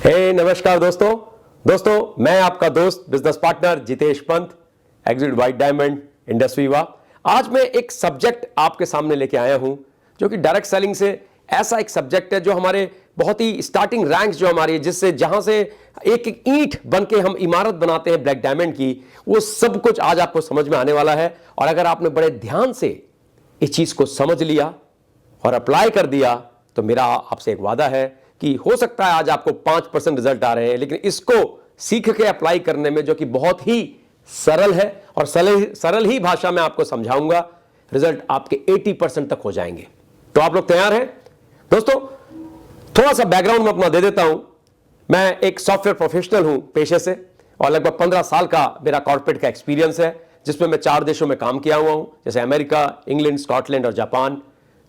नमस्कार दोस्तों मैं आपका दोस्त business partner Jitesh Pant, executive white diamond industry वा। आज मैं एक सब्जेक्ट आपके सामने लेके आया हूं जो कि डायरेक्ट सेलिंग से ऐसा एक सब्जेक्ट है जो हमारे बहुत ही स्टार्टिंग रैंक्स जो हमारी जिससे जहां से एक एक ईंट बन के हम इमारत बनाते हैं ब्लैक डायमंड की, वो सब कुछ आज आपको समझ में आने वाला है। और अगर आपने बड़े ध्यान से इस चीज को समझ लिया और अप्लाई कर दिया तो मेरा आपसे एक वादा है कि हो सकता है आज आपको 5% रिजल्ट आ रहे हैं, लेकिन इसको सीख के अप्लाई करने में जो कि बहुत ही सरल है और सरल ही भाषा में आपको समझाऊंगा, रिजल्ट आपके 80% तक हो जाएंगे। तो आप लोग तैयार हैं दोस्तों? थोड़ा सा बैकग्राउंड में अपना दे देता हूं। मैं एक सॉफ्टवेयर प्रोफेशनल हूं पेशे से और लगभग 15 साल का मेरा कॉर्पोरेट का एक्सपीरियंस है, जिसमें मैं 4 देशों में काम किया हुआ हूं, जैसे अमेरिका, इंग्लैंड, स्कॉटलैंड और जापान।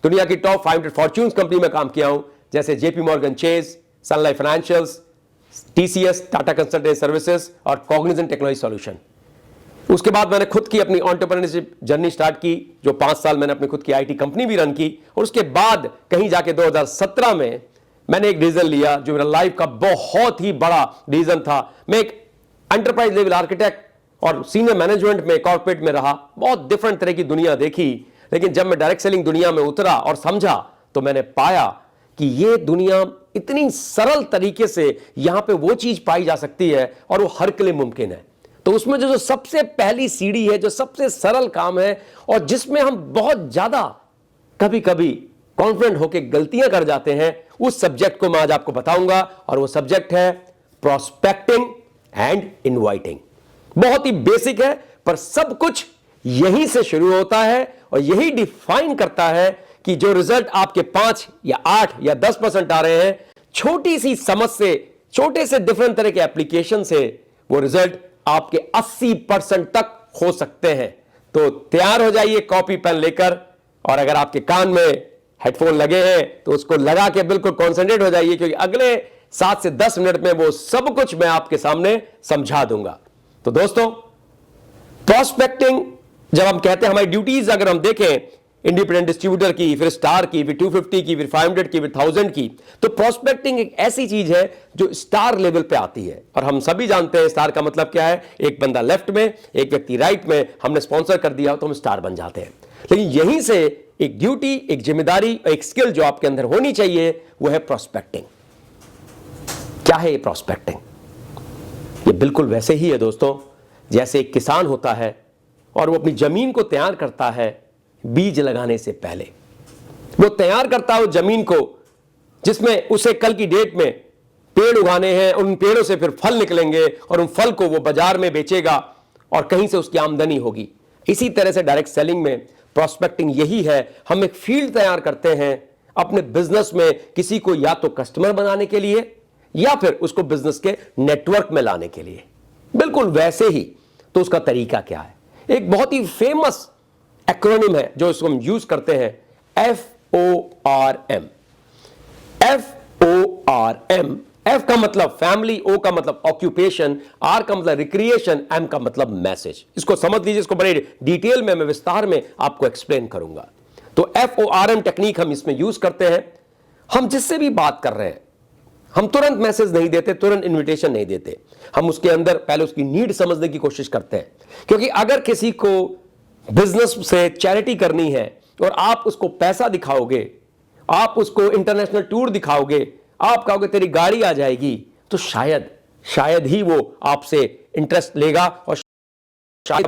दुनिया की टॉप 500 फॉर्च्यून्स कंपनी में काम किया हूं, जैसे JP Morgan Chase, Sun Life Financials, TCS, Tata Consultancy Services और कॉग्निजेंट टेक्नोलॉजी सॉल्यूशन। उसके बाद मैंने खुद की अपनी एंटरप्रेन्योरशिप जर्नी स्टार्ट की, जो 5 साल मैंने अपनी खुद की आईटी कंपनी भी रन की। और उसके बाद कहीं जाके 2017 में मैंने एक डिसीजन लिया जो मेरा लाइफ का बहुत ही बड़ा डिसीजन था। मैं एक एंटरप्राइज लेवल आर्किटेक्ट और सीनियर मैनेजमेंट में कॉर्पोरेट में रहा, बहुत डिफरेंट तरह की दुनिया देखी, लेकिन जब मैं डायरेक्ट सेलिंग दुनिया में उतरा और समझा तो मैंने पाया कि ये दुनिया इतनी सरल तरीके से यहां पे वो चीज पाई जा सकती है और वो हर के लिए मुमकिन है। तो उसमें जो सबसे पहली सीढ़ी है, जो सबसे सरल काम है और जिसमें हम बहुत ज्यादा कभी कभी कॉन्फिडेंट होकर गलतियां कर जाते हैं, उस सब्जेक्ट को मैं आज आपको बताऊंगा। और वो सब्जेक्ट है प्रोस्पेक्टिंग एंड इनवाइटिंग। बहुत ही बेसिक है, पर सब कुछ यहीं से शुरू होता है और यही डिफाइन करता है कि जो रिजल्ट आपके 5 या 8 या 10% आ रहे हैं, छोटी सी समझ से, छोटे से डिफरेंट तरह के एप्लीकेशन से वो रिजल्ट आपके 80% तक हो सकते हैं। तो तैयार हो जाइए कॉपी पेन लेकर, और अगर आपके कान में हेडफोन लगे हैं तो उसको लगा के बिल्कुल कॉन्सेंट्रेट हो जाइए, क्योंकि अगले 7 से 10 मिनट में वो सब कुछ मैं आपके सामने समझा दूंगा। तो दोस्तों, प्रोस्पेक्टिंग जब हम कहते हैं, हमारी ड्यूटीज अगर हम देखें, इंडिपेंडेंट डिस्ट्रीब्यूटर की, फिर स्टार की, फिर 250 की, फिर 500 की, फिर 1000 की, तो प्रोस्पेक्टिंग एक ऐसी चीज है जो स्टार लेवल पे आती है। और हम सभी जानते हैं स्टार का मतलब क्या है। एक बंदा लेफ्ट में, एक व्यक्ति राइट में, हमने स्पॉन्सर कर दिया तो हम स्टार बन जाते हैं। लेकिन यहीं से एक ड्यूटी, एक जिम्मेदारी, एक स्किल जो आपके अंदर होनी चाहिए, वो है प्रोस्पेक्टिंग। क्या है ये प्रोस्पेक्टिंग? ये बिल्कुल वैसे ही है दोस्तों, जैसे एक किसान होता है और वो अपनी जमीन को तैयार करता है बीज लगाने से पहले। वो तैयार करता है उस जमीन को जिसमें उसे कल की डेट में पेड़ उगाने हैं, उन पेड़ों से फिर फल निकलेंगे और उन फल को वो बाजार में बेचेगा और कहीं से उसकी आमदनी होगी। इसी तरह से डायरेक्ट सेलिंग में प्रोस्पेक्टिंग यही है। हम एक फील्ड तैयार करते हैं अपने बिजनेस में, किसी को या तो कस्टमर बनाने के लिए या फिर उसको बिजनेस के नेटवर्क में लाने के लिए। बिल्कुल वैसे ही तो उसका तरीका क्या है? एक बहुत ही फेमस एक्रोनिम है जो इसको हम यूज करते हैं, FORM। FORM, F का मतलब फैमिली, O का मतलब ऑक्यूपेशन, R का मतलब रिक्रिएशन, M का मतलब मैसेज। इसको समझ लीजिए, इसको बड़े डिटेल में मैं विस्तार में आपको एक्सप्लेन करूंगा। तो FORM टेक्निक हम इसमें यूज करते हैं। हम जिससे भी बात कर रहे हैं, हम तुरंत मैसेज नहीं देते, तुरंत इन्विटेशन नहीं देते। हम उसके अंदर पहले उसकी नीड समझने की कोशिश करते हैं, क्योंकि अगर किसी को बिजनेस से चैरिटी करनी है और आप उसको पैसा दिखाओगे, आप उसको इंटरनेशनल टूर दिखाओगे, आप कहोगे तेरी गाड़ी आ जाएगी, तो शायद ही वो आपसे इंटरेस्ट लेगा और शायद